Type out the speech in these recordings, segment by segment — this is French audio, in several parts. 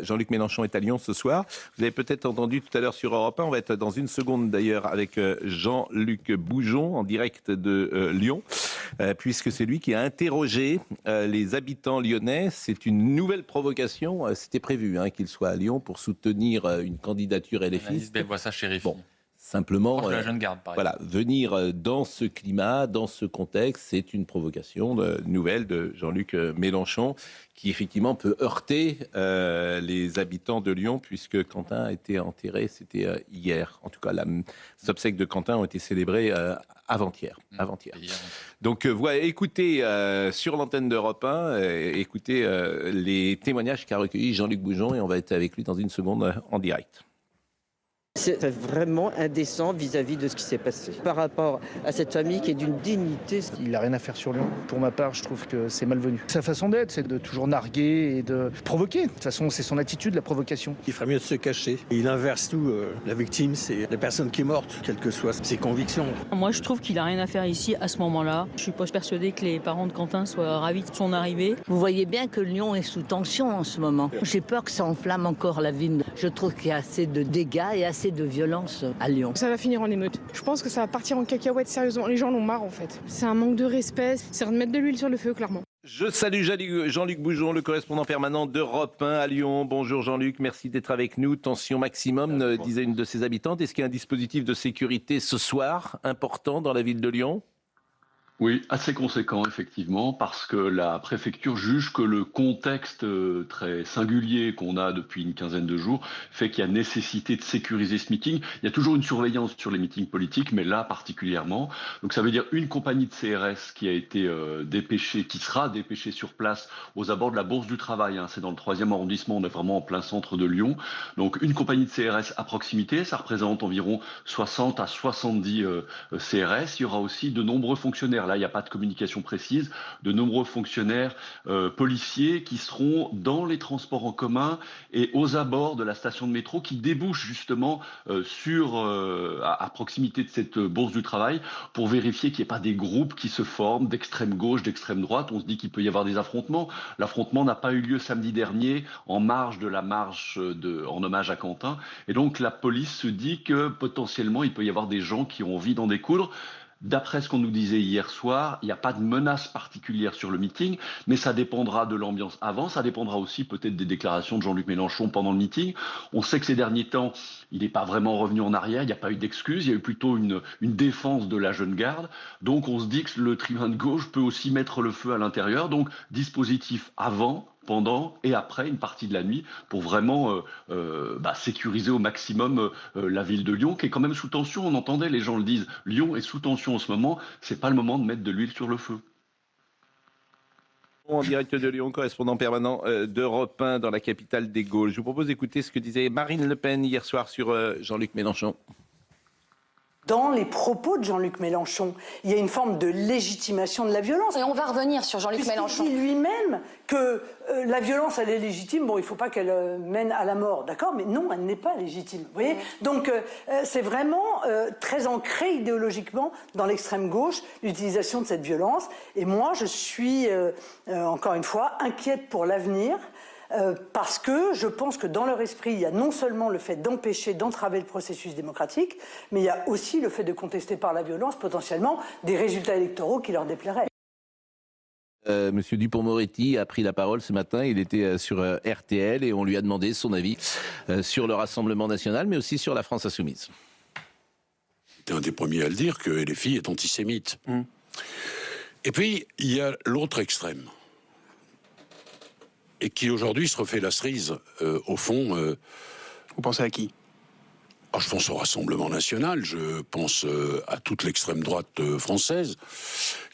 Jean-Luc Mélenchon est à Lyon ce soir. Vous avez peut-être entendu tout à l'heure sur Europe 1, on va être dans une seconde d'ailleurs avec Jean-Luc Boujon en direct de Lyon, puisque c'est lui qui a interrogé les habitants lyonnais. C'est une nouvelle provocation, c'était prévu qu'il soit à Lyon pour soutenir une candidature LFI. Voit ça chez RFI. Bon. Simplement, de la jeune garde, voilà, venir dans ce climat, dans ce contexte, c'est une provocation nouvelle de Jean-Luc Mélenchon qui effectivement peut heurter les habitants de Lyon puisque Quentin a été enterré, c'était hier. En tout cas, les obsèques de Quentin ont été célébrées avant-hier. Donc voilà, écoutez sur l'antenne d'Europe 1, écoutez les témoignages qu'a recueillis Jean-Luc Boujon et on va être avec lui dans une seconde en direct. C'est vraiment indécent vis-à-vis de ce qui s'est passé. Par rapport à cette famille qui est d'une dignité. Il n'a rien à faire sur Lyon. Pour ma part, je trouve que c'est malvenu. Sa façon d'être, c'est de toujours narguer et de provoquer. De toute façon, c'est son attitude, la provocation. Il ferait mieux de se cacher. Il inverse tout. La victime, c'est la personne qui est morte, quelles que soient ses convictions. Moi, je trouve qu'il n'a rien à faire ici à ce moment-là. Je suis pas persuadée que les parents de Quentin soient ravis de son arrivée. Vous voyez bien que Lyon est sous tension en ce moment. J'ai peur que ça enflamme encore la ville. Je trouve qu'il y a assez de dégâts et assez de violence à Lyon. Ça va finir en émeute. Je pense que ça va partir en cacahuète, sérieusement. Les gens en ont marre en fait. C'est un manque de respect, c'est de mettre de l'huile sur le feu, clairement. Je salue Jean-Luc Boujon, le correspondant permanent d'Europe 1 à Lyon. Bonjour Jean-Luc, merci d'être avec nous. Tension maximum, disait une de ses habitantes. Est-ce qu'il y a un dispositif de sécurité ce soir important dans la ville de Lyon ? Oui, assez conséquent effectivement, parce que la préfecture juge que le contexte très singulier qu'on a depuis une quinzaine de jours fait qu'il y a nécessité de sécuriser ce meeting. Il y a toujours une surveillance sur les meetings politiques, mais là particulièrement. Donc ça veut dire une compagnie de CRS qui a été dépêchée, qui sera dépêchée sur place aux abords de la Bourse du Travail. C'est dans le 3e arrondissement, on est vraiment en plein centre de Lyon. Donc une compagnie de CRS à proximité, ça représente environ 60 à 70 CRS. Il y aura aussi de nombreux fonctionnaires. Là, il n'y a pas de communication précise, de nombreux fonctionnaires policiers qui seront dans les transports en commun et aux abords de la station de métro qui débouchent justement à proximité de cette bourse du travail pour vérifier qu'il n'y ait pas des groupes qui se forment d'extrême gauche, d'extrême droite. On se dit qu'il peut y avoir des affrontements. L'affrontement n'a pas eu lieu samedi dernier en marge de la marche en hommage à Quentin. Et donc la police se dit que potentiellement il peut y avoir des gens qui ont envie d'en découdre. D'après ce qu'on nous disait hier soir, il n'y a pas de menace particulière sur le meeting, mais ça dépendra de l'ambiance avant, ça dépendra aussi peut-être des déclarations de Jean-Luc Mélenchon pendant le meeting. On sait que ces derniers temps, il n'est pas vraiment revenu en arrière, il n'y a pas eu d'excuses, il y a eu plutôt une défense de la jeune garde. Donc on se dit que le tribun de gauche peut aussi mettre le feu à l'intérieur. Donc dispositif avant, pendant et après une partie de la nuit pour vraiment sécuriser au maximum la ville de Lyon qui est quand même sous tension. On entendait, les gens le disent, Lyon est sous tension en ce moment, c'est pas le moment de mettre de l'huile sur le feu. En direct de Lyon, correspondant permanent d'Europe 1 dans la capitale des Gaules. Je vous propose d'écouter ce que disait Marine Le Pen hier soir sur Jean-Luc Mélenchon. Dans les propos de Jean-Luc Mélenchon, il y a une forme de légitimation de la violence. Et on va revenir sur Jean-Luc Mélenchon. Il dit lui-même que la violence, elle est légitime. Bon, il ne faut pas qu'elle mène à la mort, d'accord ? Mais non, elle n'est pas légitime. Vous voyez ? Donc, c'est vraiment très ancré idéologiquement dans l'extrême gauche, l'utilisation de cette violence. Et moi, je suis, encore une fois, inquiète pour l'avenir. Parce que je pense que dans leur esprit, il y a non seulement le fait d'empêcher, d'entraver le processus démocratique, mais il y a aussi le fait de contester par la violence potentiellement des résultats électoraux qui leur déplairaient. Monsieur Dupond-Moretti a pris la parole ce matin, il était sur RTL et on lui a demandé son avis sur le Rassemblement national, mais aussi sur la France insoumise. J'étais un des premiers à le dire que LFI est antisémite. Et puis, il y a l'autre extrême. Et qui aujourd'hui se refait la cerise, au fond. Vous pensez à qui ? Je pense au Rassemblement national, je pense à toute l'extrême droite française,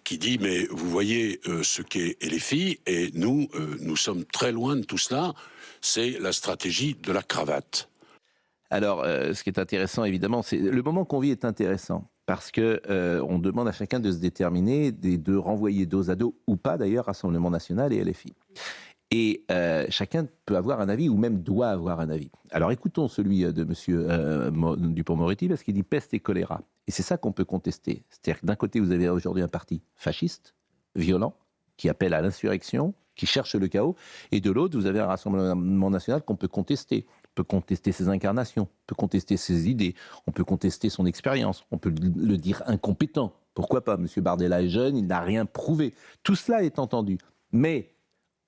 qui dit, mais vous voyez ce qu'est LFI, et nous sommes très loin de tout cela, c'est la stratégie de la cravate. Alors, ce qui est intéressant, évidemment, c'est le moment qu'on vit est intéressant. Parce que on demande à chacun de se déterminer, de renvoyer dos à dos, ou pas d'ailleurs, Rassemblement national et LFI. Et chacun peut avoir un avis, ou même doit avoir un avis. Alors écoutons celui de M. Dupond-Moretti, parce qu'il dit peste et choléra. Et c'est ça qu'on peut contester. C'est-à-dire que d'un côté, vous avez aujourd'hui un parti fasciste, violent, qui appelle à l'insurrection, qui cherche le chaos. Et de l'autre, vous avez un Rassemblement national qu'on peut contester. On peut contester ses incarnations, on peut contester ses idées, on peut contester son expérience, on peut le dire incompétent. Pourquoi pas? M. Bardella est jeune, il n'a rien prouvé. Tout cela est entendu. Mais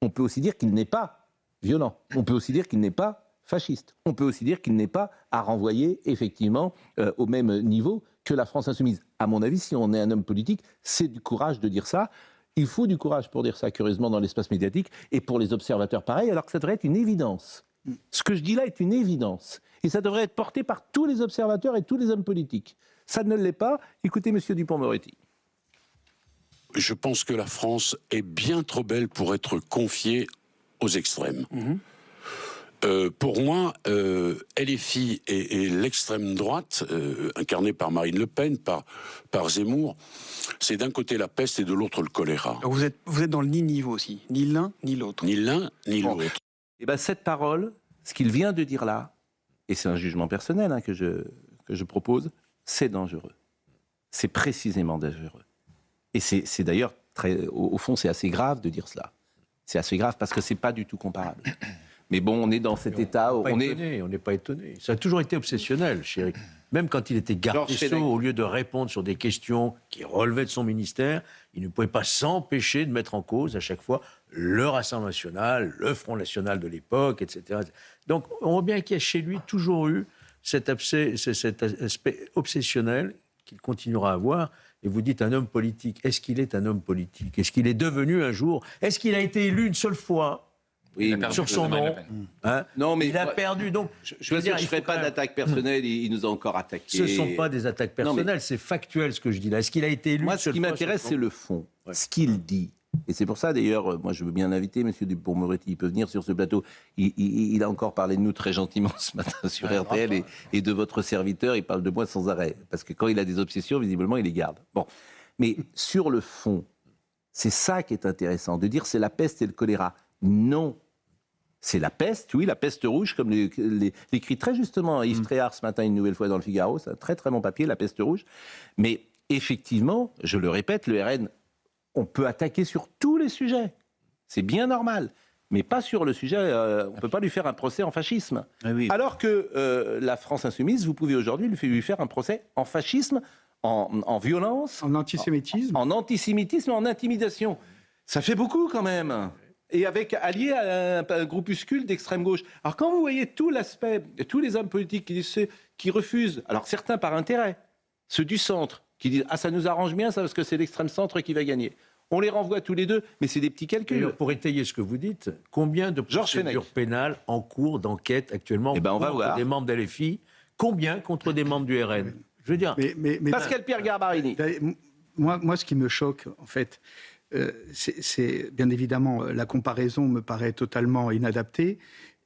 on peut aussi dire qu'il n'est pas violent. On peut aussi dire qu'il n'est pas fasciste. On peut aussi dire qu'il n'est pas à renvoyer effectivement au même niveau que la France insoumise. À mon avis, si on est un homme politique, c'est du courage de dire ça. Il faut du courage pour dire ça, curieusement, dans l'espace médiatique, et pour les observateurs pareil, alors que ça devrait être une évidence. Ce que je dis là est une évidence. Et ça devrait être porté par tous les observateurs et tous les hommes politiques. Ça ne l'est pas. Écoutez M. Dupond-Moretti. Je pense que la France est bien trop belle pour être confiée aux extrêmes. Pour moi, LFI et l'extrême droite, incarnée par Marine Le Pen, par Zemmour, c'est d'un côté la peste et de l'autre le choléra. Vous êtes dans le ni-ni vous aussi, ni l'un ni l'autre. Ni l'un ni l'autre. Eh bien, cette parole, ce qu'il vient de dire là, et c'est un jugement personnel que je propose, c'est dangereux. C'est précisément dangereux. Et c'est d'ailleurs, au fond, c'est assez grave de dire cela. C'est assez grave parce que c'est pas du tout comparable. Mais bon, on est dans cet état où on n'est pas étonné. Ça a toujours été obsessionnel, chéri. Même quand il était garde des Sceaux, au lieu de répondre sur des questions qui relevaient de son ministère, il ne pouvait pas s'empêcher de mettre en cause à chaque fois le Rassemblement national, le Front national de l'époque, etc. Donc on voit bien qu'il y a chez lui toujours eu cet aspect obsessionnel qu'il continuera à avoir. Et vous dites un homme politique. Est-ce qu'il est un homme politique? Est-ce qu'il est devenu un jour? Est-ce qu'il a été élu une seule fois? Oui, sur son nom. Non, mais il a perdu. Donc, je veux dire, je ne ferai pas d'attaque personnelle. Il nous a encore attaqués. Ce ne sont pas des attaques personnelles, c'est factuel ce que je dis là. Est-ce qu'il a été élu? Moi, ce qui m'intéresse, c'est le fond. Ouais. Ce qu'il dit. Et c'est pour ça, d'ailleurs, moi, je veux bien l'inviter, M. Dupond-Moretti. Il peut venir sur ce plateau. Il a encore parlé de nous très gentiment ce matin sur RTL et de votre serviteur. Il parle de moi sans arrêt. Parce que quand il a des obsessions, visiblement, il les garde. Bon. Mais sur le fond, c'est ça qui est intéressant. De dire c'est la peste et le choléra. Non. C'est la peste, oui, la peste rouge, comme l'écrit très justement Yves Tréhard ce matin une nouvelle fois dans le Figaro. C'est un très très bon papier, la peste rouge. Mais effectivement, je le répète, le RN, on peut attaquer sur tous les sujets. C'est bien normal. Mais pas sur le sujet, on ne peut pas lui faire un procès en fascisme. Ah oui. Alors que la France insoumise, vous pouvez aujourd'hui lui faire un procès en fascisme, en violence. En antisémitisme. En antisémitisme, en intimidation. Ça fait beaucoup quand même. Et allié à un groupuscule d'extrême gauche. Alors quand vous voyez tout l'aspect, tous les hommes politiques qui refusent, alors certains par intérêt, ceux du centre, qui disent « Ah, ça nous arrange bien ça parce que c'est l'extrême centre qui va gagner ». On les renvoie tous les deux, mais c'est des petits calculs. Et pour étayer ce que vous dites, combien de procédures pénales en cours d'enquête actuellement contre des membres de LFI? Combien contre des membres du RN? Je veux dire... Pascal Pierre Garbarini. Moi, ce qui me choque, en fait... c'est bien évidemment, la comparaison me paraît totalement inadaptée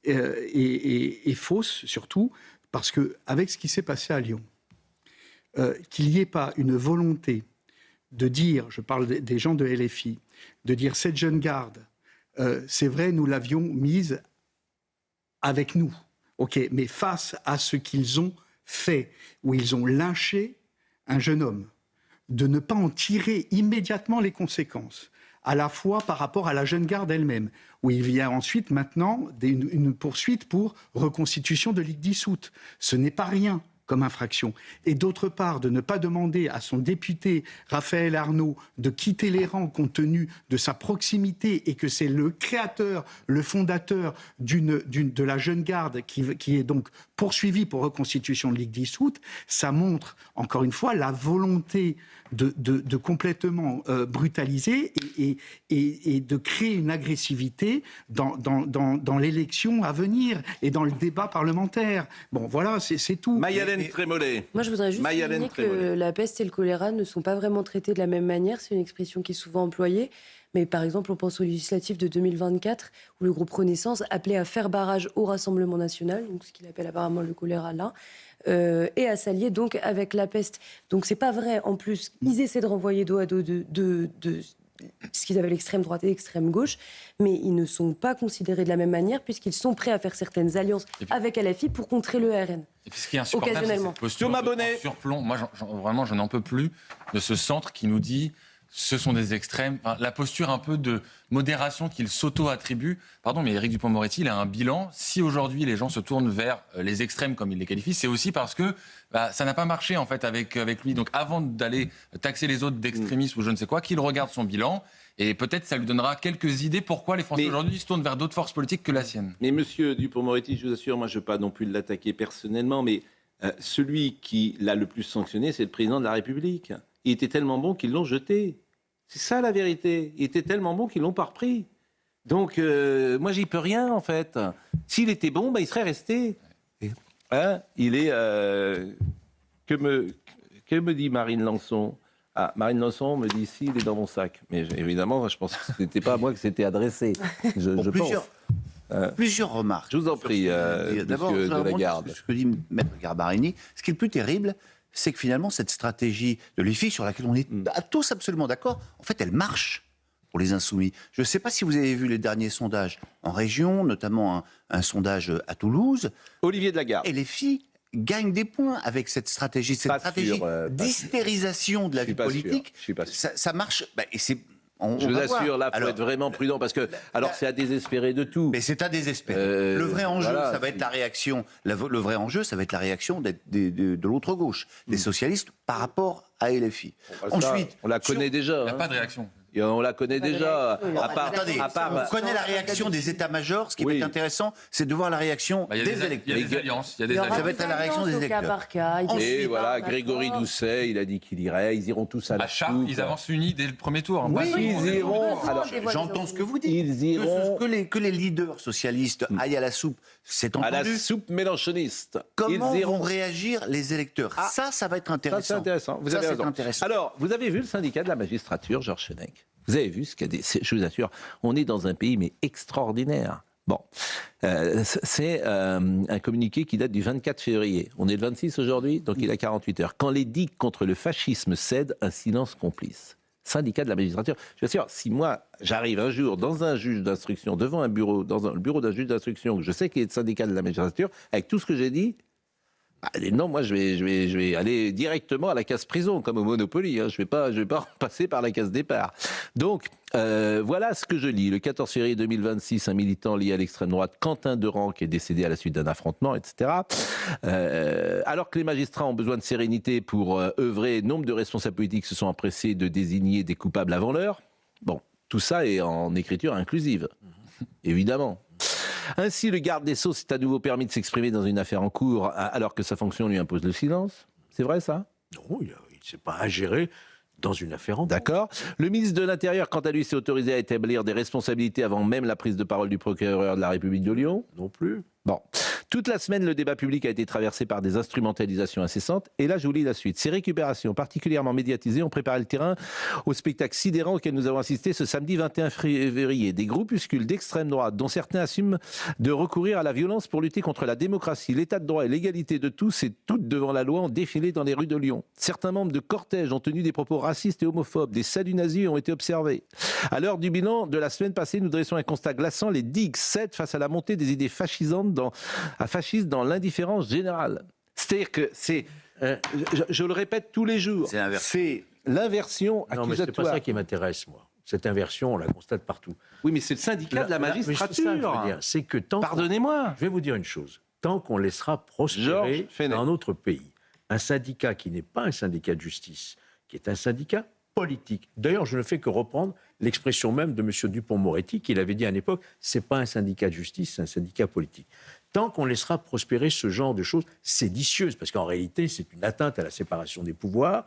et fausse surtout, parce qu'avec ce qui s'est passé à Lyon, qu'il n'y ait pas une volonté de dire, je parle des gens de LFI, de dire cette jeune garde, c'est vrai, nous l'avions mise avec nous, ok, mais face à ce qu'ils ont fait, où ils ont lynché un jeune homme, de ne pas en tirer immédiatement les conséquences, à la fois par rapport à la jeune garde elle-même, où il y a ensuite maintenant une poursuite pour reconstitution de ligue dissoute. Ce n'est pas rien comme infraction. Et d'autre part, de ne pas demander à son député Raphaël Arnaud de quitter les rangs compte tenu de sa proximité et que c'est le créateur, le fondateur de la jeune garde qui est donc poursuivi pour reconstitution de ligue dissoute, ça montre encore une fois la volonté de complètement brutaliser et de créer une agressivité dans l'élection à venir et dans le débat parlementaire. Bon, voilà, c'est tout. Maï-Hélène Trémollet. Moi, je voudrais juste souligner que la peste et le choléra ne sont pas vraiment traités de la même manière. C'est une expression qui est souvent employée. Mais par exemple, on pense aux législatives de 2024, où le groupe Renaissance appelait à faire barrage au Rassemblement national, donc ce qu'il appelle apparemment le choléra là, et à s'allier donc avec la peste. Donc c'est pas vrai. En plus, ils essaient de renvoyer dos à dos de ce qu'ils appellent l'extrême droite et l'extrême gauche, mais ils ne sont pas considérés de la même manière, puisqu'ils sont prêts à faire certaines alliances avec LFI pour contrer le RN. Et puis ce qui est insupportable, c'est cette posture de surplomb. Moi, vraiment, je n'en peux plus de ce centre qui nous dit ce sont des extrêmes. Enfin, la posture un peu de modération qu'il s'auto-attribue. Pardon, mais Éric Dupond-Moretti, il a un bilan. Si aujourd'hui les gens se tournent vers les extrêmes, comme il les qualifie, c'est aussi parce que ça n'a pas marché en fait avec lui. Donc avant d'aller taxer les autres d'extrémistes ou je ne sais quoi, qu'il regarde son bilan. Et peut-être ça lui donnera quelques idées pourquoi les Français aujourd'hui se tournent vers d'autres forces politiques que la sienne. Mais monsieur Dupond-Moretti, je vous assure, moi je ne veux pas non plus l'attaquer personnellement, mais celui qui l'a le plus sanctionné, c'est le président de la République. Il était tellement bon qu'ils l'ont jeté. C'est ça la vérité. Il était tellement bon qu'ils l'ont pas repris. Donc moi j'y peux rien en fait. S'il était bon, il serait resté. Hein, il est... que me dit Marine Lançon ? Ah, Marine Lançon me dit si, il est dans mon sac. Mais évidemment, je pense que ce n'était pas à moi que c'était adressé. Je pense. Plusieurs remarques. Je vous en prie, d'abord, monsieur de la Garde. Ce que dit Maître Garbarini, ce qui est le plus terrible, c'est que finalement, cette stratégie de l'IFI, sur laquelle on est tous absolument d'accord, en fait, elle marche pour les Insoumis. Je ne sais pas si vous avez vu les derniers sondages en région, notamment un sondage à Toulouse. Olivier de la Garde. Et les filles gagne des points avec cette stratégie, d'hystérisation de la vie politique. Ça marche. Et c'est. Je vous assure, là, il faut être vraiment prudent parce que, c'est à désespérer de tout. Mais c'est à désespérer. Le vrai enjeu, ça va être la réaction. Le vrai enjeu, ça va être la réaction de l'autre gauche, des socialistes, par rapport à LFI. Ensuite, on la connaît déjà. Il n'y a pas de réaction. Et on la connaît déjà. On connaît la réaction des états-majors. Ce qui va être intéressant, c'est de voir la réaction des électeurs. Il y a des alliances. Ça va être la réaction des électeurs. Et voilà, Grégory Doucet, il a dit qu'il irait. Ils iront tous à la soupe. Ils avancent unis dès le premier tour. Oui, ils iront. Alors, j'entends ce que vous dites. Ils iront. Que les leaders socialistes aillent à la soupe, c'est entendu. À la soupe mélanchoniste. Comment vont réagir les électeurs ? Ça va être intéressant. Ça, c'est intéressant. Vous avez raison. Alors, vous avez vu le syndicat de la magistrature, Georges Fenech ? Vous avez vu ce qu'il y a des... Je vous assure, on est dans un pays mais extraordinaire. Bon, c'est un communiqué qui date du 24 février. On est le 26 aujourd'hui, donc il a 48 heures. Quand les digues contre le fascisme cèdent, un silence complice. Syndicat de la magistrature. Je vous assure, si moi, j'arrive un jour dans un juge d'instruction, devant un bureau, le bureau d'un juge d'instruction, que je sais qu'il est syndicat de la magistrature, avec tout ce que j'ai dit, non, moi je vais aller directement à la case prison, comme au Monopoly. Hein. Je vais pas passer par la case départ. Donc, voilà ce que je lis. Le 14 février 2026, un militant lié à l'extrême droite, Quentin Deran, qui est décédé à la suite d'un affrontement, etc. Alors que les magistrats ont besoin de sérénité pour œuvrer, nombre de responsables politiques se sont empressés de désigner des coupables avant l'heure. Bon, tout ça est en écriture inclusive, évidemment. Ainsi, le garde des Sceaux s'est à nouveau permis de s'exprimer dans une affaire en cours alors que sa fonction lui impose le silence. C'est vrai ça ? Non, il ne s'est pas ingéré dans une affaire en cours. D'accord. Le ministre de l'Intérieur, quant à lui, s'est autorisé à établir des responsabilités avant même la prise de parole du procureur de la République de Lyon. Non plus. Bon. Toute la semaine, le débat public a été traversé par des instrumentalisations incessantes. Et là, je vous lis la suite. Ces récupérations particulièrement médiatisées ont préparé le terrain au spectacle sidérant auquel nous avons assisté ce samedi 21 février. Des groupuscules d'extrême droite, dont certains assument de recourir à la violence pour lutter contre la démocratie, l'état de droit et l'égalité de tous et toutes devant la loi, ont défilé dans les rues de Lyon. Certains membres de cortège ont tenu des propos racistes et homophobes. Des saluts nazis ont été observés. À l'heure du bilan de la semaine passée, nous dressons un constat glaçant. Les digues cèdent face à la montée des idées fascisantes fasciste dans l'indifférence générale. C'est-à-dire que c'est, je le répète tous les jours, c'est l'inversion accusatoire. Non, mais c'est pas ça qui m'intéresse, moi. Cette inversion, on la constate partout. Oui, mais c'est le syndicat de la magistrature. C'est que pardonnez-moi. Je vais vous dire une chose. Tant qu'on laissera prospérer dans notre pays un syndicat qui n'est pas un syndicat de justice, qui est un syndicat politique. D'ailleurs, je ne fais que reprendre l'expression même de M. Dupond-Moretti, qu'il avait dit à une époque, c'est pas un syndicat de justice, c'est un syndicat politique. Tant qu'on laissera prospérer ce genre de choses séditieuses, parce qu'en réalité, c'est une atteinte à la séparation des pouvoirs,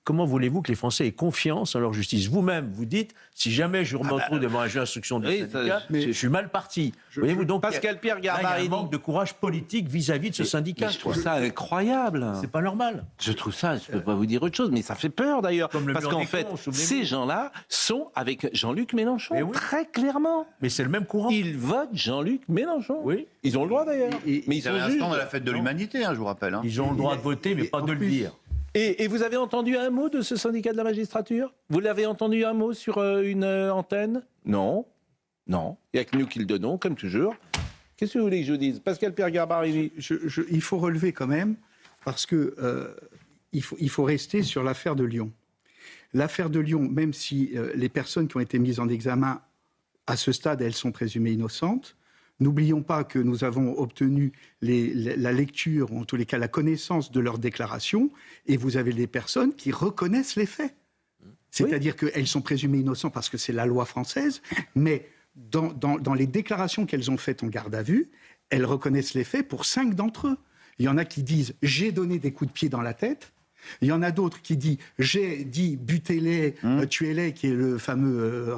comment voulez-vous que les Français aient confiance en leur justice ? Vous-même, vous dites, si jamais je me retrouve devant un juge d'instruction du syndicat, je suis mal parti. Voyez-vous, donc, Pascal-Pierre Garbarini, il y a un manque de courage politique vis-à-vis de ce syndicat. Mais je trouve ça incroyable. C'est pas normal. Je trouve ça, je ne peux pas vous dire autre chose, mais ça fait peur d'ailleurs. Parce qu'en fait, ces gens-là sont avec Jean-Luc Mélenchon, très clairement. Mais c'est le même courant. Ils votent Jean-Luc Mélenchon. Oui. Ils ont le droit d'ailleurs. Mais ils ont un instant de la fête de l'humanité, je vous rappelle. Ils ont le droit de voter, mais pas de le dire. Et vous avez entendu un mot de ce syndicat de la magistrature ? Vous l'avez entendu un mot sur une antenne ? Non. Non. Il n'y a que nous qui le donnons, comme toujours. Qu'est-ce que vous voulez que je vous dise ? Pascal-Pierre Garbarini. Il faut relever quand même, parce que il faut rester sur l'affaire de Lyon. L'affaire de Lyon, même si les personnes qui ont été mises en examen, à ce stade, elles sont présumées innocentes, n'oublions pas que nous avons obtenu la lecture, ou en tous les cas la connaissance de leurs déclarations, et vous avez des personnes qui reconnaissent les faits. C'est-à-dire qu'elles sont présumées innocentes parce que c'est la loi française, mais dans les déclarations qu'elles ont faites en garde à vue, elles reconnaissent les faits pour 5 d'entre eux. Il y en a qui disent « j'ai donné des coups de pied dans la tête ». Il y en a d'autres qui disent « j'ai dit butez-les, tuez-les », qui est le fameux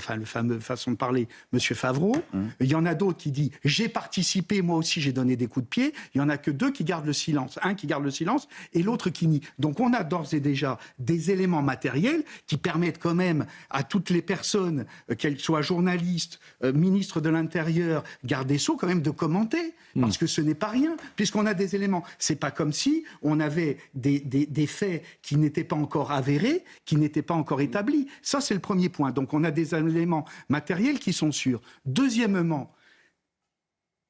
façon de parler, Monsieur Favreau. Il y en a d'autres qui disent « j'ai participé, moi aussi j'ai donné des coups de pied ». Il y en a que 2 qui gardent le silence. Un qui garde le silence et l'autre qui nie. Donc on a d'ores et déjà des éléments matériels qui permettent quand même à toutes les personnes, qu'elles soient journalistes, ministres de l'Intérieur, garde des Sceaux, quand même de commenter. Parce que ce n'est pas rien, puisqu'on a des éléments. C'est pas comme si on avait des faits qui n'étaient pas encore avérés, qui n'étaient pas encore établis. Ça, c'est le premier point. Donc, on a des éléments matériels qui sont sûrs. Deuxièmement,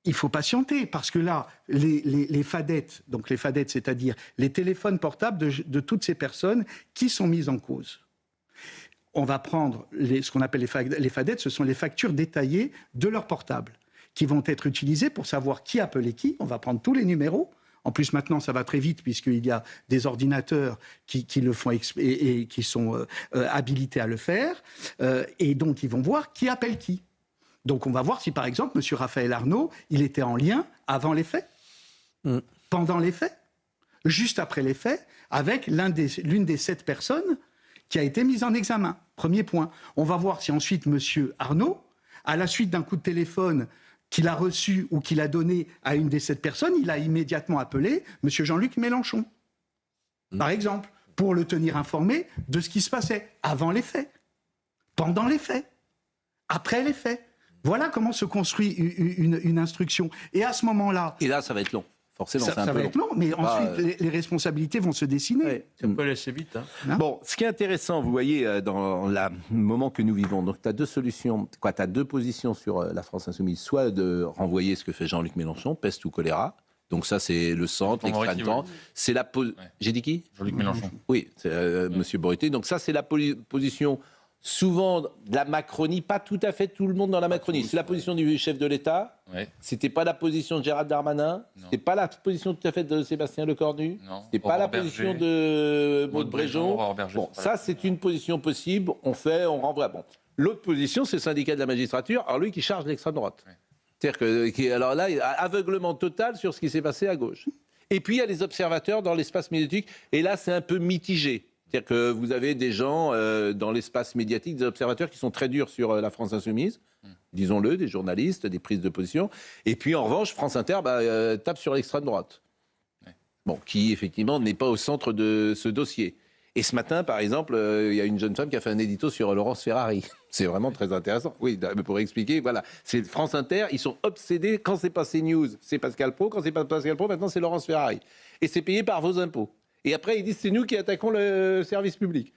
il faut patienter, parce que là, les fadettes, donc les fadettes, c'est-à-dire les téléphones portables de toutes ces personnes qui sont mises en cause. On va prendre ce qu'on appelle les fadettes, ce sont les factures détaillées de leur portable, qui vont être utilisés pour savoir qui appelait qui. On va prendre tous les numéros. En plus, maintenant, ça va très vite puisqu'il y a des ordinateurs qui le font et qui sont habilités à le faire. Et donc, ils vont voir qui appelle qui. Donc, on va voir si, par exemple, M. Raphaël Arnaud, il était en lien avant les faits, pendant les faits, juste après les faits, avec l'une des 7 personnes qui a été mise en examen. Premier point. On va voir si ensuite M. Arnaud, à la suite d'un coup de téléphone qu'il a reçu ou qu'il a donné à une des 7 personnes, il a immédiatement appelé M. Jean-Luc Mélenchon, par exemple, pour le tenir informé de ce qui se passait avant les faits, pendant les faits, après les faits. Voilà comment se construit une instruction. Et à ce moment-là... Et là, ça va être long. Forcément, ça va être long, mais ensuite, les responsabilités vont se dessiner. Ça peut aller assez vite. Bon, ce qui est intéressant, vous voyez, dans le moment que nous vivons, donc tu as 2 solutions, tu as 2 positions sur la France Insoumise, soit de renvoyer ce que fait Jean-Luc Mélenchon, peste ou choléra. Donc ça, c'est le centre, l'extrême droite. C'est la J'ai dit qui? Jean-Luc Mélenchon. Oui, c'est Monsieur Boretti. Donc ça, c'est la position... souvent de la Macronie, pas tout à fait tout le monde dans la Macronie. C'est la position du chef de l'État. Ouais. C'était pas la position de Gérald Darmanin. C'était pas la position tout à fait de Sébastien Lecornu. C'était pas la position de Maud Bréjon. Bon, ça c'est une position possible. On fait, on renvoie. Bon, l'autre position, c'est le syndicat de la magistrature. Alors lui qui charge l'extrême droite. C'est-à-dire que, alors là, il y a aveuglement total sur ce qui s'est passé à gauche. Et puis il y a les observateurs dans l'espace médiatique. Et là, c'est un peu mitigé. C'est-à-dire que vous avez des gens dans l'espace médiatique, des observateurs qui sont très durs sur la France Insoumise, disons-le, des journalistes, des prises de position. Et puis en revanche, France Inter tape sur l'extrême droite. Ouais. Bon, qui effectivement n'est pas au centre de ce dossier. Et ce matin, par exemple, il y a une jeune femme qui a fait un édito sur Laurence Ferrari. C'est vraiment très intéressant. Oui, pour expliquer, voilà. C'est France Inter, ils sont obsédés. Quand c'est pas CNews, c'est Pascal Praud. Quand c'est pas Pascal Praud, maintenant c'est Laurence Ferrari. Et c'est payé par vos impôts. Et après, ils disent c'est nous qui attaquons le service public.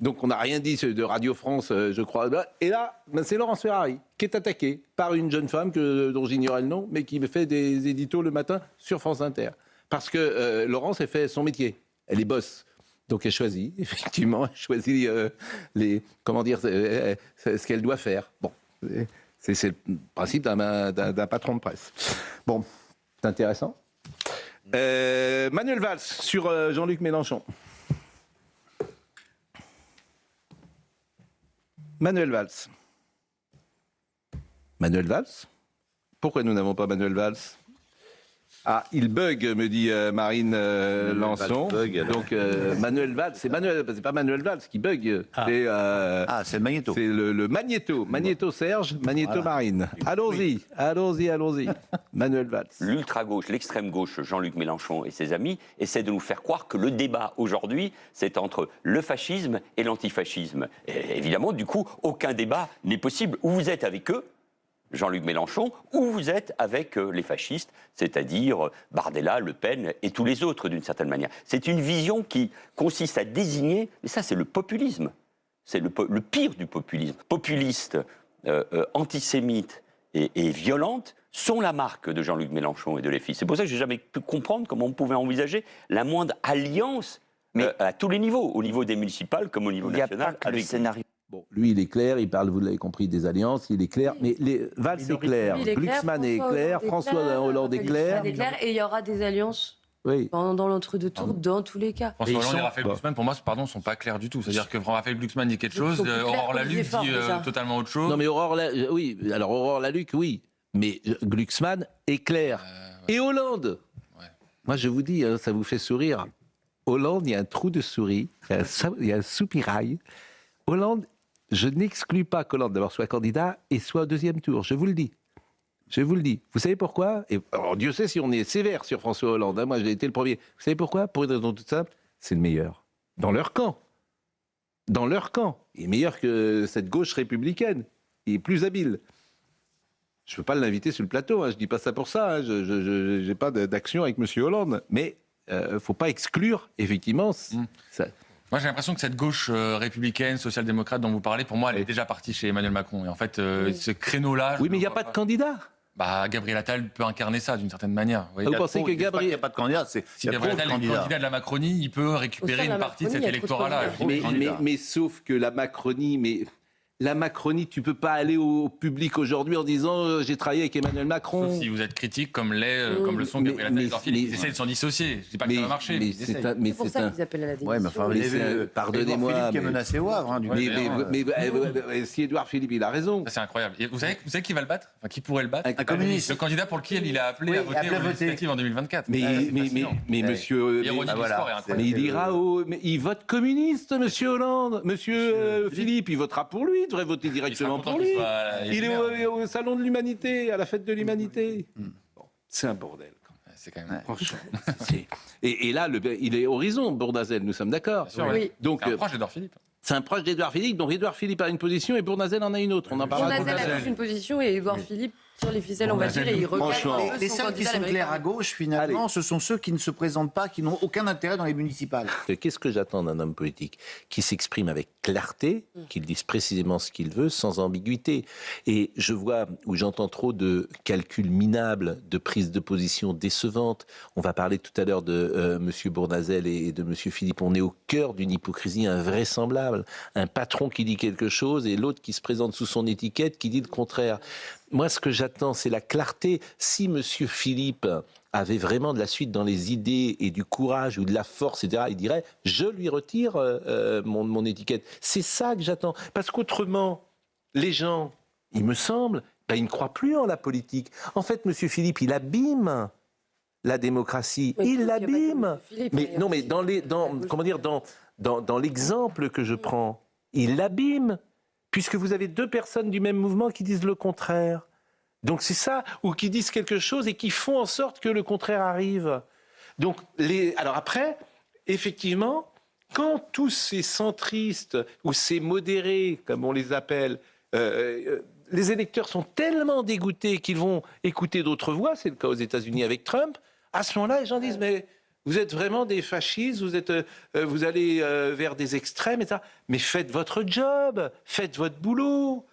Donc on n'a rien dit de Radio France, je crois. Et là, c'est Laurence Ferrari qui est attaquée par une jeune femme dont j'ignorais le nom, mais qui fait des éditos le matin sur France Inter. Parce que Laurence, elle fait son métier. Elle est boss. Donc elle choisit, effectivement, elle choisit ce qu'elle doit faire. Bon, c'est le principe d'un patron de presse. Bon, c'est intéressant. Manuel Valls sur Jean-Luc Mélenchon. Manuel Valls. Manuel Valls. Pourquoi nous n'avons pas Manuel Valls? Ah, il bug, me dit Marine Lançon. Donc Manuel Valls, c'est pas Manuel Valls qui bug. C'est le Magnéto. C'est le Magnéto. Magnéto Serge, Magnéto voilà. Marine. Allons-y. Manuel Valls. L'ultra-gauche, l'extrême-gauche, Jean-Luc Mélenchon et ses amis essaient de nous faire croire que le débat aujourd'hui, c'est entre le fascisme et l'antifascisme. Et évidemment, du coup, aucun débat n'est possible. Ou vous êtes avec eux, Jean-Luc Mélenchon, ou vous êtes avec les fascistes, c'est-à-dire Bardella, Le Pen et tous les autres d'une certaine manière. C'est une vision qui consiste à désigner, mais ça c'est le populisme, c'est le pire du populisme. Populistes, antisémites et violentes sont la marque de Jean-Luc Mélenchon et de LFI. C'est pour ça que je n'ai jamais pu comprendre comment on pouvait envisager la moindre alliance Mais à tous les niveaux, au niveau des municipales comme au niveau national. Il n'y a pas que le scénario. Bon, lui, il est clair, il parle, vous l'avez compris, des alliances, il est clair. Mais Valls est clair, Glucksmann est clair, François Hollande est clair. Et il y aura des alliances dans l'entre-deux tours, dans tous les cas. François Hollande et Raphaël Glucksmann, pour moi, ne sont pas clairs du tout. C'est-à-dire que Raphaël Glucksmann dit quelque chose, Aurore Lalucq dit totalement autre chose. Non, mais Aurore Lalucq, oui. Mais Glucksmann est clair. Et Hollande Moi, je vous dis, ça vous fait sourire. Hollande, il y a un trou de souris, il y a un soupirail. Hollande, je n'exclus pas qu'Hollande d'abord soit candidat et soit au deuxième tour, je vous le dis. Je vous le dis. Vous savez pourquoi? Alors, Dieu sait si on est sévère sur François Hollande. Moi, j'ai été le premier. Vous savez pourquoi? Pour une raison toute simple, c'est le meilleur. Dans leur camp. Dans leur camp. Il est meilleur que cette gauche républicaine. Il est plus habile. Je ne peux pas l'inviter sur le plateau. Je ne dis pas ça pour ça. Je n'ai pas d'action avec M. Hollande. Mais il ne faut pas exclure, effectivement, ça. Moi, j'ai l'impression que cette gauche républicaine, social-démocrate dont vous parlez, pour moi, elle est déjà partie chez Emmanuel Macron. Et en fait, ce créneau-là... Oui, mais il n'y a pas de candidat. Gabriel Attal peut incarner ça d'une certaine manière. Vous pensez que Gabriel... Il n'y a pas de candidat, si Gabriel Attal est candidat de la Macronie, il peut récupérer une partie de cet électorat-là. Mais sauf que la Macronie... La Macronie, tu ne peux pas aller au public aujourd'hui en disant j'ai travaillé avec Emmanuel Macron. Sauf si vous êtes critique comme le sont Gabriel Attal et Édouard Philippe. Ils essaient de s'en dissocier. Je ne dis pas que ça va marcher. C'est pour ça qu'ils appellent à la démission. Pardonnez-moi. Philippe qui est menacé au Havre. Mais si Édouard Philippe, il a raison. C'est incroyable. Et vous savez qui va le battre? Qui pourrait le battre? Un communiste. Le candidat pour lequel il a appelé à voter aux législatives en 2024. Mais monsieur... Mais il ira au... Il vote communiste, monsieur Hollande. Monsieur Philippe, il votera pour lui. Il devrait voter directement pour lui. Il est au Salon de l'Humanité, à la fête de l'Humanité. Bon, c'est un bordel. C'est quand même... Franchement. Et là, il est horizon, Bournazel, nous sommes d'accord. Oui. Donc, c'est un proche d'Édouard Philippe. C'est un proche d'Édouard Philippe, donc Édouard Philippe a une position et Bournazel en a une autre. On en parlera. Bournazel a pris une position et Édouard Philippe sur les ficelles, on va dire, et il regarde. Les seuls qui sont clairs à gauche, finalement, ce sont ceux qui ne se présentent pas, qui n'ont aucun intérêt dans les municipales. Qu'est-ce que j'attends d'un homme politique? Qui s'exprime avec clarté, qu'il dise précisément ce qu'il veut, sans ambiguïté. Et je vois où j'entends trop de calculs minables, de prises de position décevantes. On va parler tout à l'heure de M. Bournazel et de M. Philippe. On est au cœur d'une hypocrisie invraisemblable. Un patron qui dit quelque chose et l'autre qui se présente sous son étiquette qui dit le contraire. Moi, ce que j'attends, c'est la clarté. Si M. Philippe avait vraiment de la suite dans les idées et du courage ou de la force, etc., il dirait « je lui retire mon étiquette ». C'est ça que j'attends. Parce qu'autrement, les gens, il me semble, ils ne croient plus en la politique. En fait, M. Philippe, il abîme la démocratie. Il l'abîme. Mais non, mais dans l'exemple que je prends, il l'abîme. Puisque vous avez deux personnes du même mouvement qui disent le contraire. Donc c'est ça, ou qui disent quelque chose et qui font en sorte que le contraire arrive. Donc, alors après, effectivement, quand tous ces centristes, ou ces modérés, comme on les appelle, les électeurs sont tellement dégoûtés qu'ils vont écouter d'autres voix, c'est le cas aux États-Unis avec Trump, à ce moment-là, les gens disent, mais... Vous êtes vraiment des fascistes, vous allez vers des extrêmes, etc. Mais faites votre job, faites votre boulot.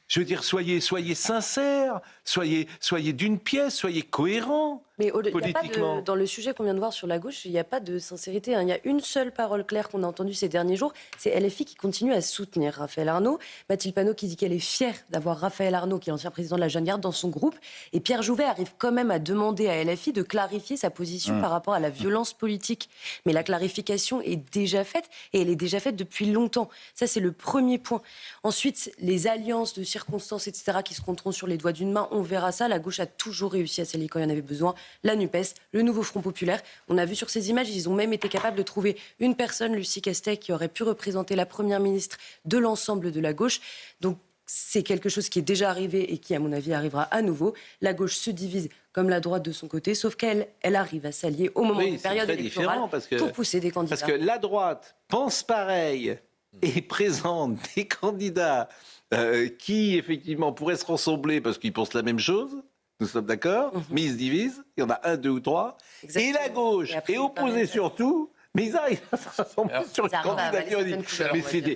Je veux dire, soyez sincères, soyez d'une pièce, soyez cohérents. Mais politiquement. dans le sujet qu'on vient de voir sur la gauche, il n'y a pas de sincérité. Il y a une seule parole claire qu'on a entendue ces derniers jours, c'est LFI qui continue à soutenir Raphaël Arnaud. Mathilde Panot qui dit qu'elle est fière d'avoir Raphaël Arnaud, qui est l'ancien président de la Jeune Garde, dans son groupe. Et Pierre Jouvet arrive quand même à demander à LFI de clarifier sa position par rapport à la violence politique. Mais la clarification est déjà faite, et elle est déjà faite depuis longtemps. Ça, c'est le premier point. Ensuite, les alliances de circonstances, etc., qui se compteront sur les doigts d'une main, on verra ça. La gauche a toujours réussi à s'allier quand il y en avait besoin. La NUPES, le nouveau Front Populaire. On a vu sur ces images, ils ont même été capables de trouver une personne, Lucie Castec, qui aurait pu représenter la première ministre de l'ensemble de la gauche. Donc c'est quelque chose qui est déjà arrivé et qui, à mon avis, arrivera à nouveau. La gauche se divise comme la droite de son côté, sauf qu'elle arrive à s'allier au moment des périodes électorales pour pousser des candidats. Parce que la droite pense pareil et présente des candidats qui, effectivement, pourraient se ressembler parce qu'ils pensent la même chose. Nous sommes d'accord, mais ils se divisent. Il y en a un, deux ou trois. Exactement. Et la gauche est opposée surtout. Mais ils arrivent à se rassembler sur une candidature.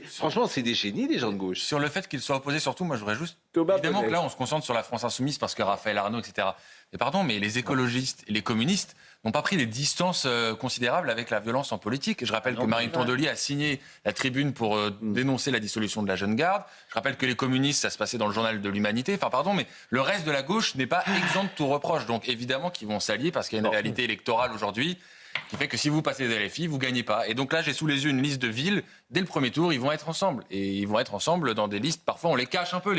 Franchement, c'est des génies, les gens de gauche. Sur le fait qu'ils soient opposés surtout, moi, je voudrais juste... Évidemment que là, on se concentre sur la France insoumise parce que Raphaël Arnaud, etc. Mais pardon, mais les écologistes et les communistes n'ont pas pris des distances considérables avec la violence en politique. Je rappelle que Marine Tondelier a signé la tribune pour dénoncer la dissolution de la Jeune Garde. Je rappelle que les communistes, ça se passait dans le journal de l'Humanité. Enfin, pardon, mais le reste de la gauche n'est pas exempt de tout reproche. Donc, évidemment qu'ils vont s'allier parce qu'il y a une réalité électorale aujourd'hui qui fait que si vous passez des LFI, vous ne gagnez pas. Et donc là, j'ai sous les yeux une liste de villes. Dès le premier tour, ils vont être ensemble. Et ils vont être ensemble dans des listes. Parfois, on les cache un peu,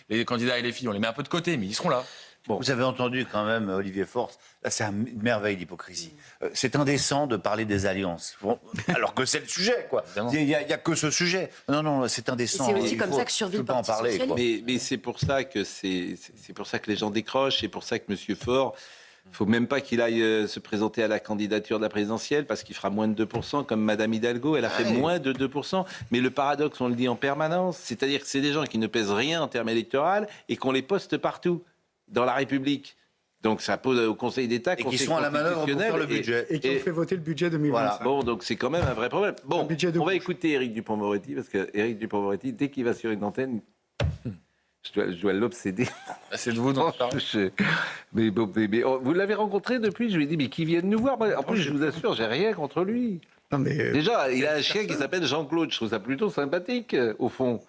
les candidats LFI. On les met un peu de côté, mais ils seront là. Bon. Vous avez entendu quand même Olivier Faure, là c'est une merveille d'hypocrisie. C'est indécent de parler des alliances, alors que c'est le sujet, quoi. Il n'y a que ce sujet. Non, c'est indécent. C'est aussi comme ça que survit le Parti socialiste. Mais c'est pour ça que c'est pour ça que les gens décrochent, c'est pour ça que M. Faure, il ne faut même pas qu'il aille se présenter à la candidature de la présidentielle parce qu'il fera moins de 2%, comme Mme Hidalgo, elle a fait moins de 2%. Mais le paradoxe, on le dit en permanence, c'est-à-dire que c'est des gens qui ne pèsent rien en termes électoraux et qu'on les poste partout dans la République. Donc ça pose au Conseil d'État, et qui sont à la manœuvre pour faire le budget. Et qui ont fait voter le budget 2025. Voilà. Bon, donc c'est quand même un vrai problème. Bon, on va écouter Éric Dupond-Moretti, parce que Éric Dupond-Moretti, dès qu'il va sur une antenne, je dois l'obséder. C'est de vous, donc. Mais vous l'avez rencontré depuis, je lui ai dit, mais qu'il vienne nous voir. En plus, je vous assure, j'ai rien contre lui. Non, mais déjà, il a un chien qui s'appelle Jean-Claude, je trouve ça plutôt sympathique, au fond.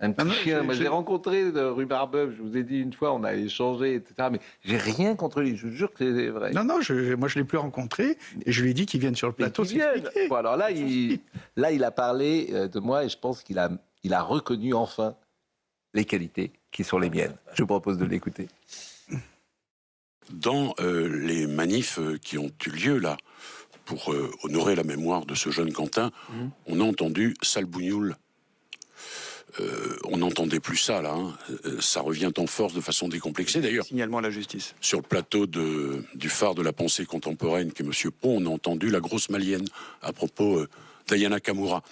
Un petit chien. Moi, je l'ai rencontré rue Barbeuf, je vous ai dit une fois, on a échangé, etc. Mais j'ai rien contre lui, je vous jure que c'est vrai. Non, moi, je ne l'ai plus rencontré, et je lui ai dit qu'il vienne sur le plateau. Bon, alors là, il a parlé de moi, et je pense qu'il a reconnu enfin les qualités qui sont les miennes. Je vous propose de l'écouter. Dans les manifs qui ont eu lieu, là, pour honorer la mémoire de ce jeune Quentin, on a entendu « sale bougnoule ». On n'entendait plus ça, là. Ça revient en force de façon décomplexée, d'ailleurs. Signalement à la justice. Sur le plateau du phare de la pensée contemporaine, qui est M. Pro, on a entendu la grosse malienne à propos d'Ayana Kamura.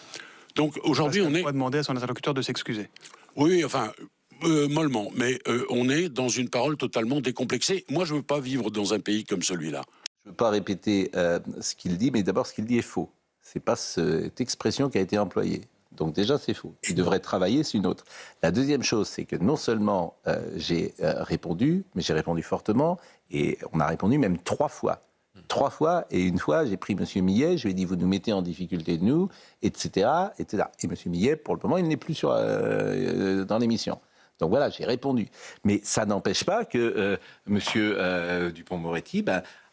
Donc aujourd'hui, on est... On va demander à son interlocuteur de s'excuser. Oui, enfin... mollement, mais on est dans une parole totalement décomplexée. Moi, je ne veux pas vivre dans un pays comme celui-là. Je ne veux pas répéter ce qu'il dit, mais d'abord, ce qu'il dit est faux. Ce n'est pas cette expression qui a été employée. Donc déjà, c'est faux. Il devrait travailler, c'est une autre. La deuxième chose, c'est que non seulement j'ai répondu, mais j'ai répondu fortement, et on a répondu même 3 fois. 3 fois, et une fois, j'ai pris M. Millet, je lui ai dit, vous nous mettez en difficulté de nous, etc., etc. Et M. Millet, pour le moment, il n'est plus dans l'émission. Donc voilà, j'ai répondu. Mais ça n'empêche pas que M. Dupond-Moretti,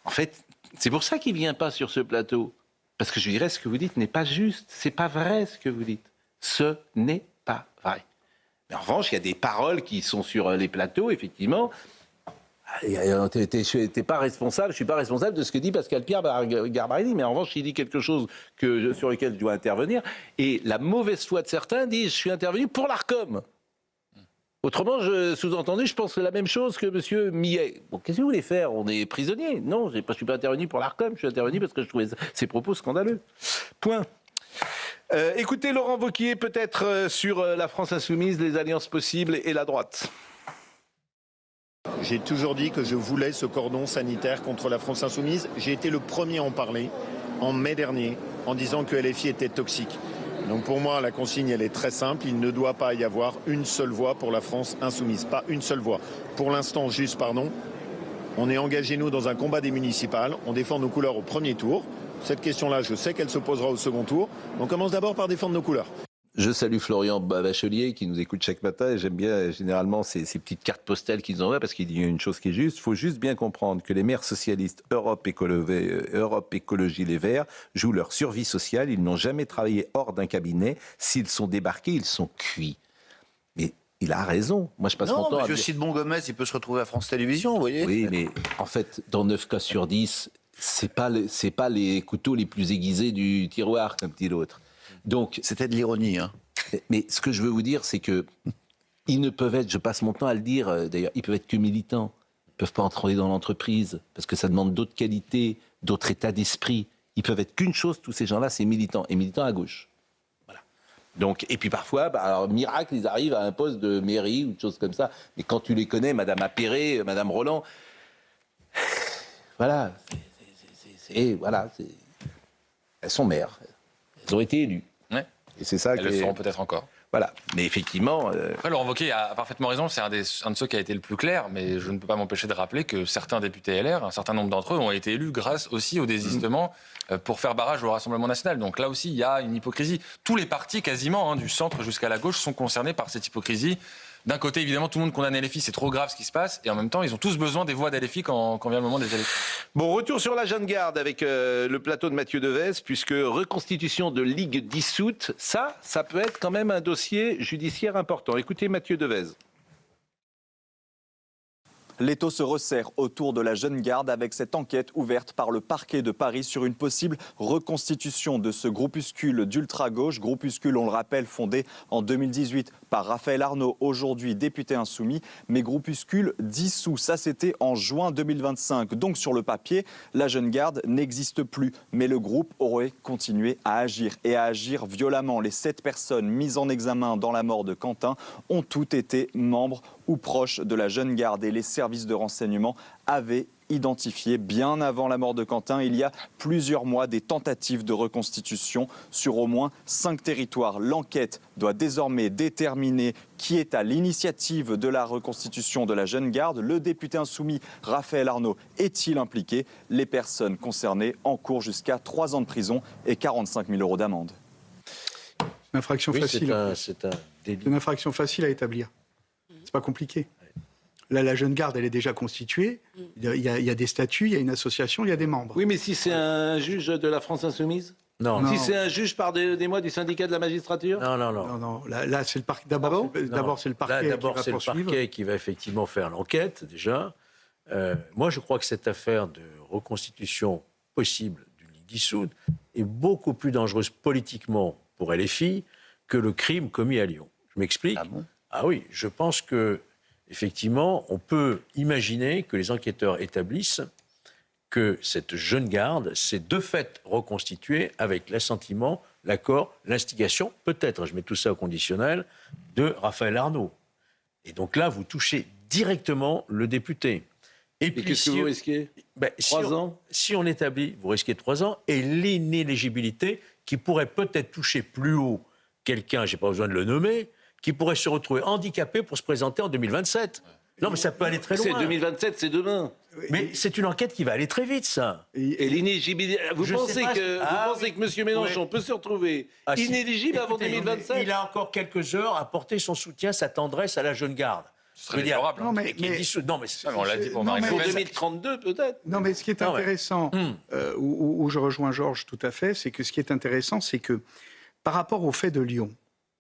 en fait, c'est pour ça qu'il ne vient pas sur ce plateau. Parce que je dirais, ce que vous dites n'est pas juste. C'est pas vrai, ce que vous dites. Ce n'est pas vrai. Mais en revanche, il y a des paroles qui sont sur les plateaux, effectivement. T'es pas responsable, je suis pas responsable de ce que dit Pascal-Pierre Garbarini, mais en revanche, il dit quelque chose sur lequel je dois intervenir. Et la mauvaise foi de certains disent, je suis intervenu pour l'Arcom. Autrement, sous-entendu, je pense la même chose que M. Millet. Bon, qu'est-ce que vous voulez faire? On est prisonnier. Non, je ne suis pas intervenu pour l'Arcom, je suis intervenu parce que je trouvais ses propos scandaleux. Point. Écoutez Laurent Wauquiez, peut-être sur la France insoumise, les alliances possibles et la droite. J'ai toujours dit que je voulais ce cordon sanitaire contre la France insoumise. J'ai été le premier à en parler en mai dernier, en disant que LFI était toxique. Donc pour moi, la consigne, elle est très simple. Il ne doit pas y avoir une seule voix pour la France insoumise. Pas une seule voix. Pour l'instant, juste, pardon, on est engagés, nous, dans un combat des municipales. On défend nos couleurs au premier tour. Cette question-là, je sais qu'elle se posera au second tour. On commence d'abord par défendre nos couleurs. Je salue Florian Bachelier qui nous écoute chaque matin et j'aime bien généralement ces petites cartes postales qu'ils envoient parce qu'il dit une chose qui est juste. Il faut juste bien comprendre que les maires socialistes Europe Écologie Les Verts jouent leur survie sociale. Ils n'ont jamais travaillé hors d'un cabinet. S'ils sont débarqués, ils sont cuits. Mais il a raison. Moi, je passe mon temps à dire... Je cite Gomez, il peut se retrouver à France Télévisions, vous voyez. Oui, mais en fait, dans 9 cas sur 10, c'est pas les couteaux les plus aiguisés du tiroir, comme dit l'autre. Donc, c'était de l'ironie. Hein. Mais ce que je veux vous dire, c'est que ils ne peuvent être, je passe mon temps à le dire, d'ailleurs, ils peuvent être que militants. Ils ne peuvent pas entrer dans l'entreprise, parce que ça demande d'autres qualités, d'autres états d'esprit. Ils peuvent être qu'une chose, tous ces gens-là, c'est militants, et militants à gauche. Voilà. Donc, et puis parfois, alors, miracle, ils arrivent à un poste de mairie ou de choses comme ça. Mais quand tu les connais, Madame Appéré, Madame Roland, voilà, elles sont maires. Elles ont été élues. Ouais. Et c'est ça elles le seront peut-être encore. Voilà. Mais effectivement... Après, Laurent Wauquiez a parfaitement raison, c'est un de ceux qui a été le plus clair, mais je ne peux pas m'empêcher de rappeler que certains députés LR, un certain nombre d'entre eux, ont été élus grâce aussi au désistement pour faire barrage au Rassemblement national. Donc là aussi, il y a une hypocrisie. Tous les partis, quasiment, du centre jusqu'à la gauche, sont concernés par cette hypocrisie. D'un côté, évidemment, tout le monde condamne LFI, c'est trop grave ce qui se passe, et en même temps, ils ont tous besoin des voix d'LFI quand vient le moment des élections. Bon, retour sur la jeune garde avec le plateau de Mathieu Devez, puisque reconstitution de ligue dissoute, ça peut être quand même un dossier judiciaire important. Écoutez Mathieu Devez. L'étau se resserre autour de la jeune garde avec cette enquête ouverte par le parquet de Paris sur une possible reconstitution de ce groupuscule d'ultra-gauche. Groupuscule, on le rappelle, fondé en 2018 par Raphaël Arnaud, aujourd'hui député insoumis, mais groupuscule dissous. Ça, c'était en juin 2025. Donc, sur le papier, la jeune garde n'existe plus. Mais le groupe aurait continué à agir et à agir violemment. Les 7 personnes mises en examen dans la mort de Quentin ont toutes été membres ou proches de la jeune garde. Et les services de renseignement avaient identifié bien avant la mort de Quentin, il y a plusieurs mois, des tentatives de reconstitution sur au moins 5 territoires. L'enquête doit désormais déterminer qui est à l'initiative de la reconstitution de la jeune garde. Le député insoumis Raphaël Arnaud est-il impliqué? Les personnes concernées encourent jusqu'à 3 ans de prison et 45 000 € d'amende. Une infraction facile. C'est un délit. Une infraction facile à établir. C'est pas compliqué. Là, la jeune garde, elle est déjà constituée. Il y a des statuts, il y a une association, il y a des membres. Oui, mais si c'est un juge de la France insoumise? Non. Si c'est un juge par des mois du syndicat de la magistrature? Non. Là, c'est le parquet. D'abord, c'est le parquet. D'abord, c'est le parquet qui va effectivement faire l'enquête, déjà. Moi, je crois que cette affaire de reconstitution possible d'une ligue dissoute est beaucoup plus dangereuse politiquement pour LFI que le crime commis à Lyon. Je m'explique. Ah oui, je pense que effectivement, on peut imaginer que les enquêteurs établissent que cette jeune garde s'est de fait reconstituée avec l'assentiment, l'accord, l'instigation, peut-être, je mets tout ça au conditionnel, de Raphaël Arnaud. Et donc là, vous touchez directement le député. Et puis, qu'est-ce que vous risquez 3 ans? Si on établit, vous risquez 3 ans, et l'inéligibilité qui pourrait peut-être toucher plus haut quelqu'un, je n'ai pas besoin de le nommer, qui pourrait se retrouver handicapé pour se présenter en 2027. Non, mais ça peut aller très loin. C'est 2027, c'est demain. Mais c'est une enquête qui va aller très vite, ça. Et l'inéligibilité... Vous pensez que M. Mélenchon peut se retrouver inéligible avant 2027? Il a encore quelques heures à porter son soutien, sa tendresse à la jeune garde. Ce serait déplorable. Non, mais on l'a dit pour Marine. Pour 2032, peut-être. Non, mais ce qui est intéressant, où je rejoins Georges tout à fait, c'est que ce qui est intéressant, c'est que par rapport au fait de Lyon,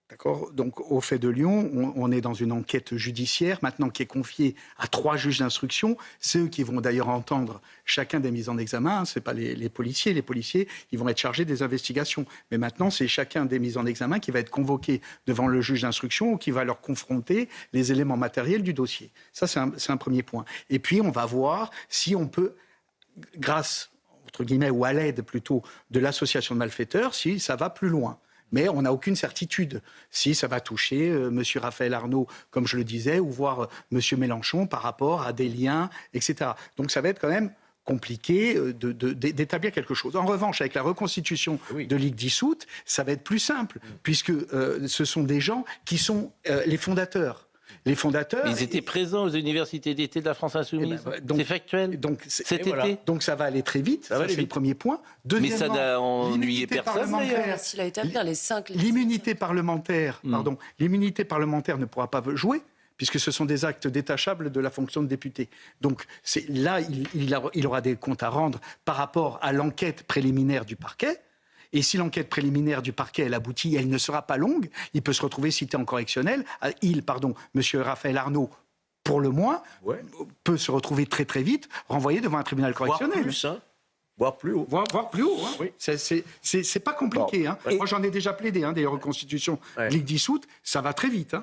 d'accord. Donc, au fait de Lyon, on est dans une enquête judiciaire, maintenant qui est confiée à 3 juges d'instruction. C'est eux qui vont d'ailleurs entendre chacun des mises en examen. Ce n'est pas les policiers. Les policiers, ils vont être chargés des investigations. Mais maintenant, c'est chacun des mises en examen qui va être convoqué devant le juge d'instruction ou qui va leur confronter les éléments matériels du dossier. Ça, c'est un premier point. Et puis, on va voir si on peut, grâce, entre guillemets, ou à l'aide plutôt, de l'association de malfaiteurs, si ça va plus loin. Mais on n'a aucune certitude si ça va toucher M. Raphaël Arnaud, comme je le disais, ou voir M. Mélenchon par rapport à des liens, etc. Donc ça va être quand même compliqué d'établir quelque chose. En revanche, avec la reconstitution de ligue dissoute, ça va être plus simple, puisque ce sont des gens qui sont les fondateurs. Les fondateurs... Ils étaient présents aux universités d'été de la France insoumise. C'est factuel. Donc, donc ça va aller très vite, ça c'est le premier point. Mais ça n'a ennuyé personne, d'ailleurs. Facile à établir, les 5... L'immunité parlementaire, l'immunité parlementaire ne pourra pas jouer, puisque ce sont des actes détachables de la fonction de député. Donc là, il aura des comptes à rendre par rapport à l'enquête préliminaire du parquet. Et si l'enquête préliminaire du parquet, elle aboutit, elle ne sera pas longue, il peut se retrouver cité en correctionnel. Monsieur Raphaël Arnaud, pour le moins, peut se retrouver très très vite renvoyé devant un tribunal correctionnel. Voire plus haut. Voire plus haut. Oui. C'est pas compliqué. Moi, j'en ai déjà plaidé, des reconstitutions ligue dissoute, ça va très vite.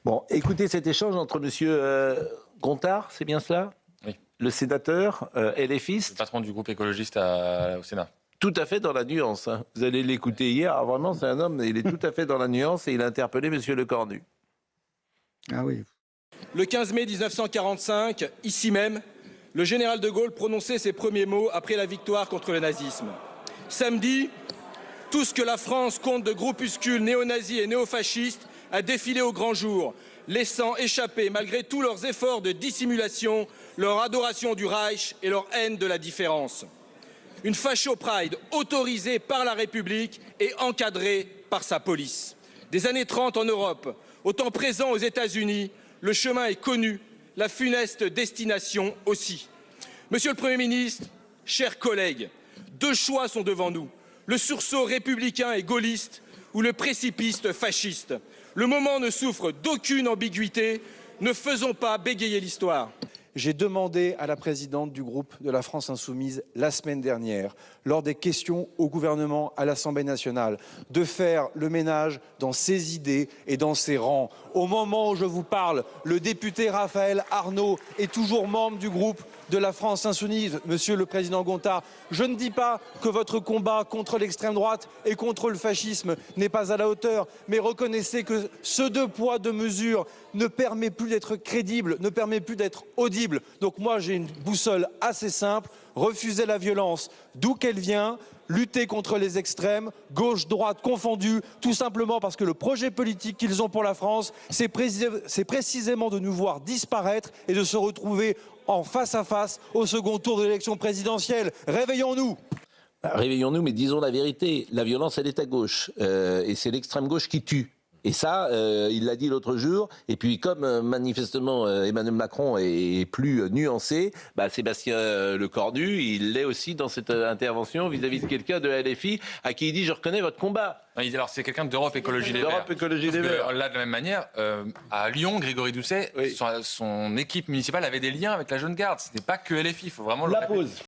Bon, écoutez cet échange entre M. Gontard, c'est bien cela? Oui. Le sénateur LFiste. Le patron du groupe écologiste au Sénat. Tout à fait dans la nuance. Vous allez l'écouter hier. Alors vraiment, c'est un homme, il est tout à fait dans la nuance et il a interpellé M. Lecornu. Ah oui. Le 15 mai 1945, ici même, le général de Gaulle prononçait ses premiers mots après la victoire contre le nazisme. Samedi, tout ce que la France compte de groupuscules néo-nazis et néo-fascistes a défilé au grand jour, laissant échapper, malgré tous leurs efforts de dissimulation, leur adoration du Reich et leur haine de la différence. Une facho-pride autorisée par la République et encadrée par sa police. Des années 30 en Europe, au temps présent aux États-Unis, le chemin est connu, la funeste destination aussi. Monsieur le Premier ministre, chers collègues, deux choix sont devant nous. Le sursaut républicain et gaulliste ou le précipice fasciste. Le moment ne souffre d'aucune ambiguïté. Ne faisons pas bégayer l'histoire. J'ai demandé à la présidente du groupe de la France Insoumise la semaine dernière, lors des questions au gouvernement à l'Assemblée nationale, de faire le ménage dans ses idées et dans ses rangs. Au moment où je vous parle, le député Raphaël Arnaud est toujours membre du groupe de la France Insoumise. Monsieur le Président Gontard, je ne dis pas que votre combat contre l'extrême droite et contre le fascisme n'est pas à la hauteur, mais reconnaissez que ce deux poids, deux mesures ne permet plus d'être crédible, ne permet plus d'être audible. Donc moi, j'ai une boussole assez simple, refuser la violence d'où qu'elle vient, lutter contre les extrêmes, gauche-droite confondus, tout simplement parce que le projet politique qu'ils ont pour la France, c'est précisément de nous voir disparaître et de se retrouver en face à face au second tour de l'élection présidentielle. Réveillons-nous! Réveillons-nous, mais disons la vérité. La violence, elle est à gauche. Et c'est l'extrême gauche qui tue. Et ça, il l'a dit l'autre jour. Et puis, comme manifestement Emmanuel Macron est plus nuancé, Sébastien Lecornu, il l'est aussi dans cette intervention vis-à-vis de quelqu'un de LFI à qui il dit « Je reconnais votre combat ». Alors, c'est quelqu'un d'Europe Écologie Les Verts. D'Europe Écologie Les Verts. Là, de la même manière, à Lyon, Grégory Doucet, son équipe municipale avait des liens avec la Jeune Garde. Ce n'était pas que LFI. Il faut vraiment le répéter.